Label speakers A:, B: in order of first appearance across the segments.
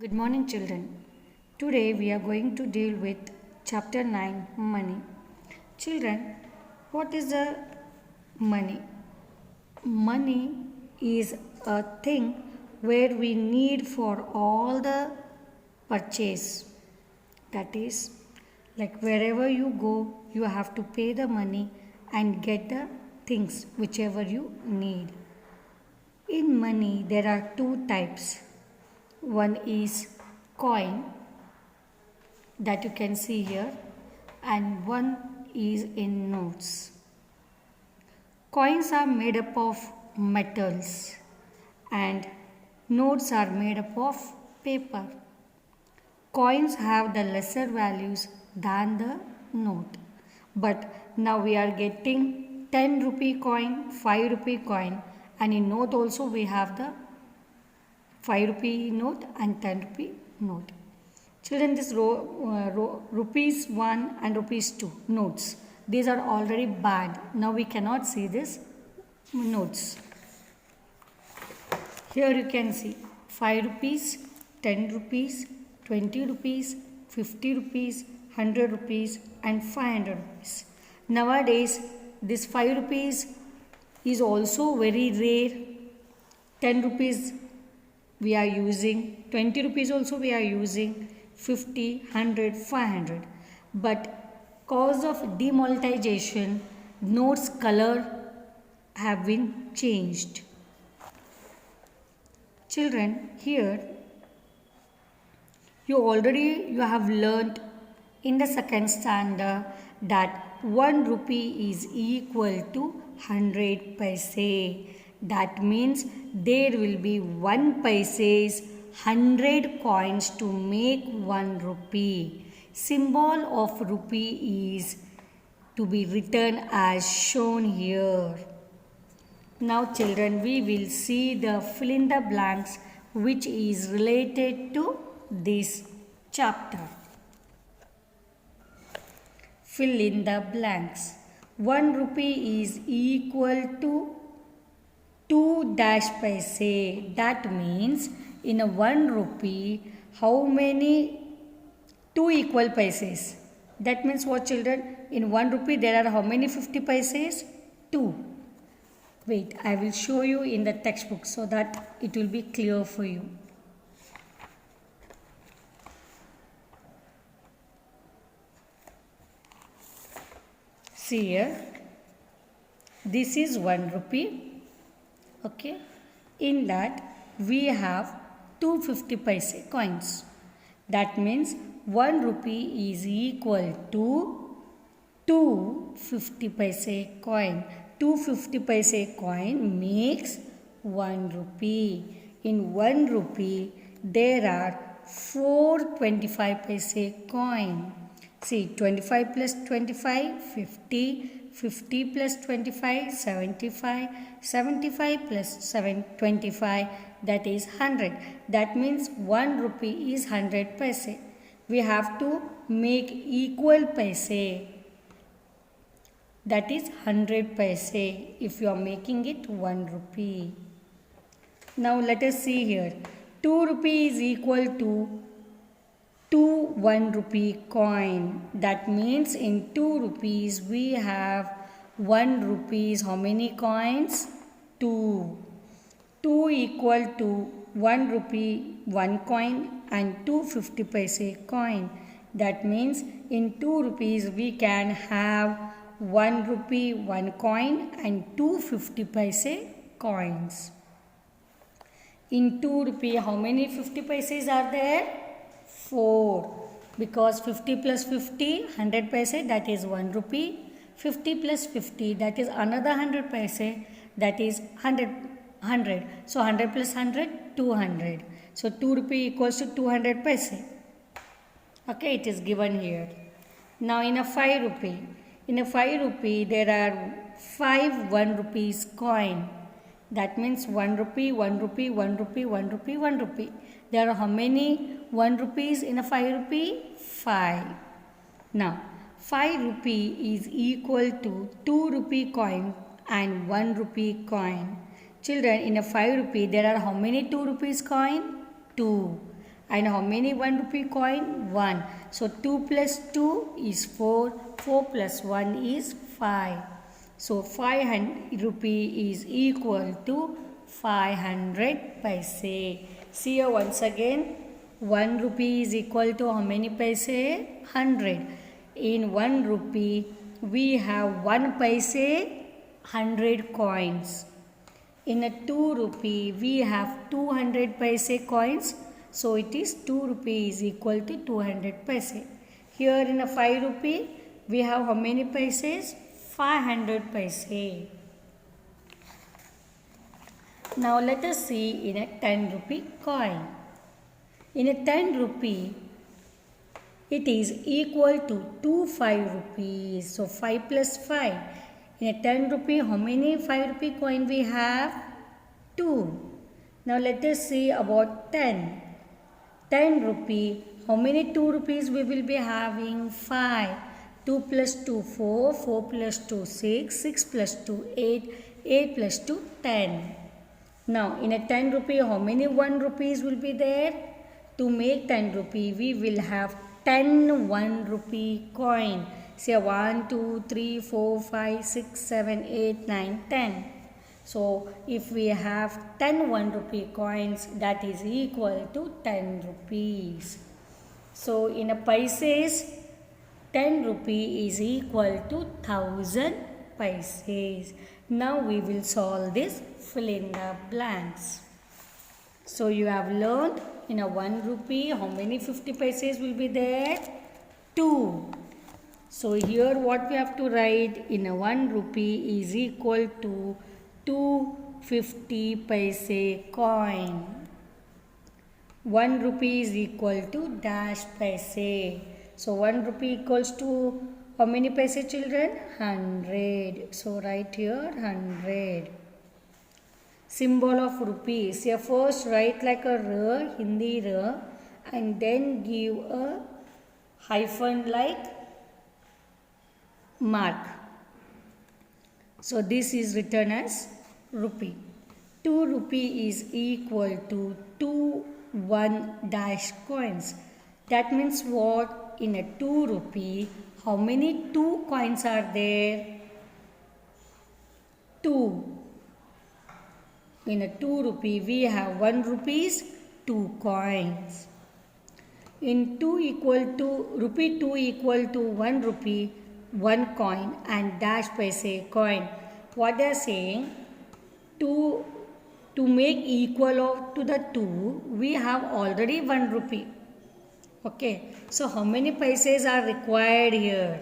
A: Good morning, children. Today we are going to deal with chapter 9 Money. Children, what is the money? Money is a thing where we need for all the purchase. That is, like wherever you go, you have to pay the money and get the things whichever you need. In money, there are two types. One is coin that you can see here, and one is in notes. Coins are made up of metals and notes are made up of paper. Coins have the lesser values than the note, but now we are getting 10 rupee coin, 5 rupee coin, and in note also we have the 5 rupee note and 10 rupee note. Children, this rupees 1 and rupees 2 notes, these are already bad. Now we cannot see this notes. Here you can see 5 rupees, 10 rupees, 20 rupees, 50 rupees, 100 rupees and 500 rupees. Nowadays this 5 rupees is also very rare. 10 rupees we are using, 20 rupees also we are using, 50, 100, 500. But cause of demonetization, notes color have been changed. Children, here you have learnt in the second standard that 1 rupee is equal to 100 paise. That means there will be 1 paises 100 coins to make 1 rupee. Symbol of rupee is to be written as shown here. Now children, we will see the fill in the blanks which is related to this chapter. Fill in the blanks. 1 rupee is equal to 2 dash paise. That means in a 1 rupee, how many 2 equal paises? That means what, children? In 1 rupee there are how many 50 paises? 2. Wait, I will show you in the textbook so that it will be clear for you. See here, this is 1 rupee. Okay, in that we have 250 paise coins. That means 1 rupee is equal to 250 paise coin. 250 paise coin makes 1 rupee. In 1 rupee there are 4 25 paise coin. See, 25 plus 25, 50. 50 plus 25, 75, 75 plus 25, that is 100. That means 1 rupee is 100 paise. We have to make equal paise. That is 100 paise if you are making it 1 rupee. Now let us see here. 2 rupee is equal to 2 1 rupee coin. That means in 2 rupees we have 1 rupees. How many coins? 2. 2 equal to 1 rupee 1 coin and 250 paise coin. That means in 2 rupees we can have 1 rupee 1 coin and 250 paise coins. In 2 rupee how many 50 paises are there? 4, because 50 plus 50, 100 paise, that is 1 rupee. 50 plus 50, that is another 100 paise, that is 100. So 100 plus 100, 200. So 2 rupee equals to 200 paise. Okay, it is given here. Now in a 5 rupee, there are 5 1 rupees coin. That means 1 rupee, 1 rupee, 1 rupee, 1 rupee, 1 rupee. There are how many 1 rupees in a 5 rupee? 5. Now, 5 rupee is equal to 2 rupee coin and 1 rupee coin. Children, in a 5 rupee, there are how many 2 rupees coin? 2. And how many 1 rupee coin? 1. So 2 plus 2 is 4. 4 plus 1 is 5. So 500 rupee is equal to 500 paise. See here once again. 1 rupee is equal to how many paise? 100. In 1 rupee, we have 1 paise, 100 coins. In a 2 rupee, we have 200 paise coins. So it is 2 rupee is equal to 200 paise. Here in a 5 rupee, we have how many paises? 500 paise. Now let us see in a 10 rupee coin. In a 10 rupee, it is equal to 2 5 rupees. So 5 plus 5. In a 10 rupee, how many 5 rupee coin we have? 2. Now let us see about 10. 10 rupee, how many 2 rupees we will be having? 5. 2 plus 2, 4. 4 plus 2, 6. 6 plus 2, 8. 8 plus 2, 10. Now in a 10 rupee, how many 1 rupees will be there? To make 10 rupee, we will have 10 1 rupee coin. Say 1, 2, 3, 4, 5, 6, 7, 8, 9, 10. So if we have 10 1 rupee coins, that is equal to 10 rupees. So in a paises, 10 rupee is equal to 1000 paises. Now we will solve this, fill in the blanks. So you have learned in a 1 rupee, how many 50 paises will be there? 2. So here what we have to write, in a 1 rupee is equal to 250 paise coin. 1 rupee is equal to dash paise. So 1 rupee equals to how many paise, children? 100. So write here 100. Symbol of rupees. Here first write like a R, Hindi R, and then give a hyphen like mark. So this is written as rupee. 2 rupee is equal to 2 1 dash coins. That means what? In a 2 rupee, how many 2 coins are there? 2. In a 2 rupee, we have 1 rupees, 2 coins. In 2 equal to, rupee 2 equal to 1 rupee, 1 coin and dash paise coin. What they are saying, to make equal of to the 2, we have already 1 rupee. Okay, so how many paises are required here?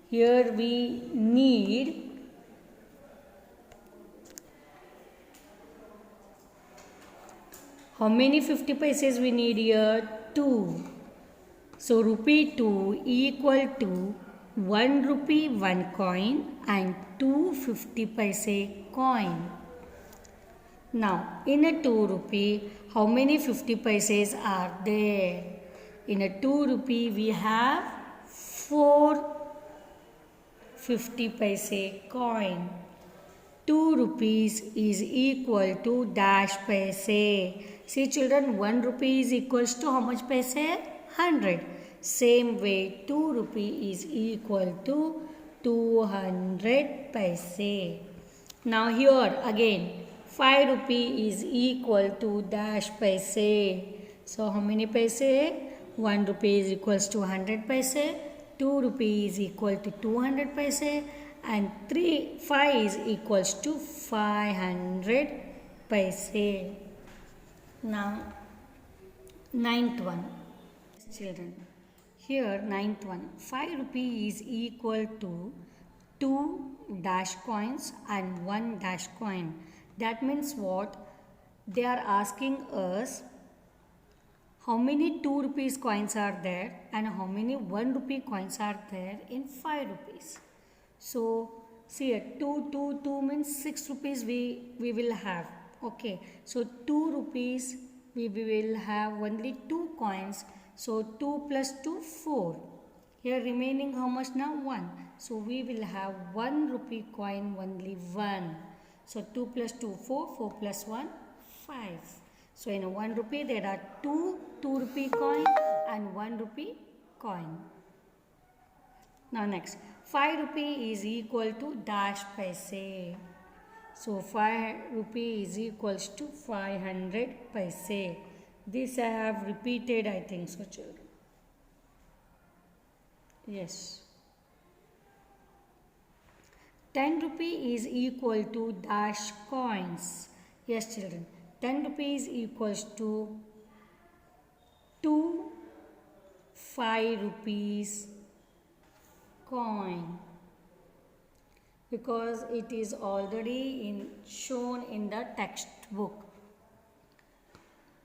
A: Here we need how many 50 paises we need here? 2. So rupee 2 equal to 1 rupee 1 coin and 2 50 paise coin. Now in a 2 rupee, how many 50 paises are there? In a 2 rupee we have 4 50 paise coin. 2 rupees is equal to dash paise. See children, 1 rupee is equals to how much paise? 100. Same way 2 rupee is equal to 200 paise. Now here again 5 rupee is equal to dash paise. So how many paise? 1 rupee is equals to 100 paise. 2 rupee is equal to 200 paise. And 5 is equals to 500 paise. Now, 9th one, children. Here, 9th one, 5 rupee is equal to 2 dash coins and 1 dash coin. That means what? They are asking us how many 2 rupees coins are there and how many 1 rupee coins are there in 5 rupees. So, see here, 2 means 6 rupees we will have. Okay, so 2 rupees we will have only 2 coins. So 2 plus 2, 4. Here remaining how much now? 1. So we will have 1 rupee coin only 1. So 2 plus 2, 4. 4 plus 1, 5. So in a 1 rupee there are two 2 rupee coin and 1 rupee coin. Now next, 5 rupee is equal to dash paise. So 5 rupee is equals to 500 paise. This I have repeated, I think so, children. Yes. 10 rupee is equal to dash coins. Yes, children. 10 rupees equals to 2 5 rupees coin, because it is already shown in the textbook.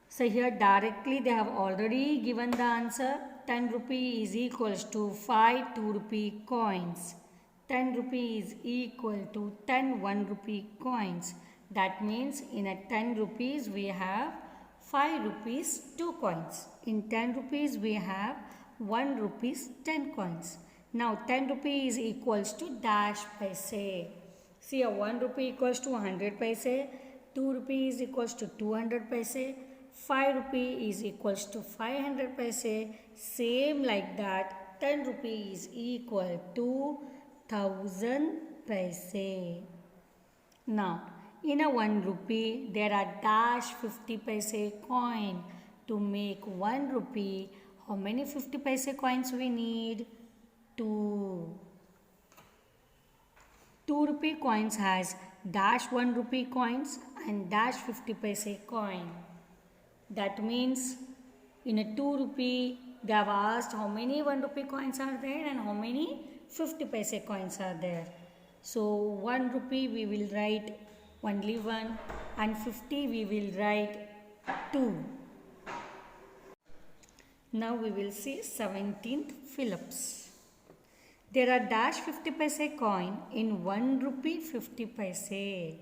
A: So here directly they have already given the answer. 10 rupee is equals to 5 2 rupee coins. 10 rupee is equal to 10 1 rupee coins. That means in a 10 rupees we have 5 rupees 2 coins. In 10 rupees we have 1 rupees 10 coins. Now 10 rupee is equals to dash paise. See, a 1 rupee equals to 100 paise, 2 rupee is equals to 200 paise, 5 rupee is equals to 500 paise. Same like that, 10 rupee is equal to 1000 paise. Now, in a 1 rupee, there are dash 50 paise coin. To make 1 rupee, how many 50 paise coins we need? 2. 2 rupee coins has dash 1 rupee coins and dash 50 paise coin. That means in a 2 rupee, they have asked how many 1 rupee coins are there and how many 50 paise coins are there. So 1 rupee we will write only 1 and 50 we will write 2. Now we will see 17th Phillips. There are dash 50 paise coin in 1 rupee 50 paise.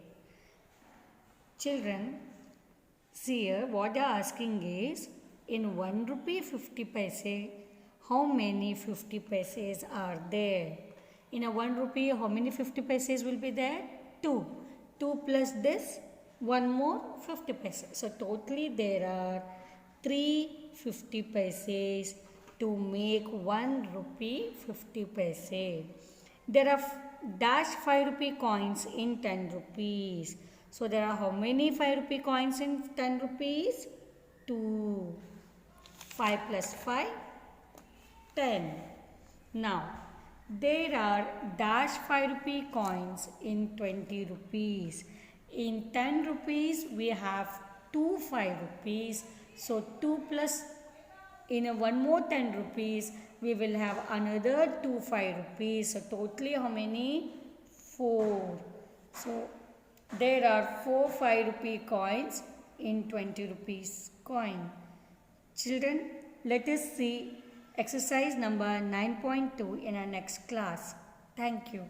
A: Children, see here what they are asking is, in 1 rupee 50 paise, how many 50 paises are there? In a 1 rupee, how many 50 paises will be there? 2. 2 plus this, 1 more 50 paises. So totally there are 3 50 paises to make 1 rupee 50 paise. There are dash 5 rupee coins in 10 rupees. So there are how many 5 rupee coins in 10 rupees? 2. 5 plus 5, 10. Now, there are dash 5 rupee coins in 20 rupees. In 10 rupees, we have 2 5 rupees. So 2 plus, in a 1 more 10 rupees, we will have another 2 5 rupees. So totally how many? 4. So there are 4 5 rupee coins in 20 rupees coin. Children, let us see exercise number 9.2 in our next class. Thank you.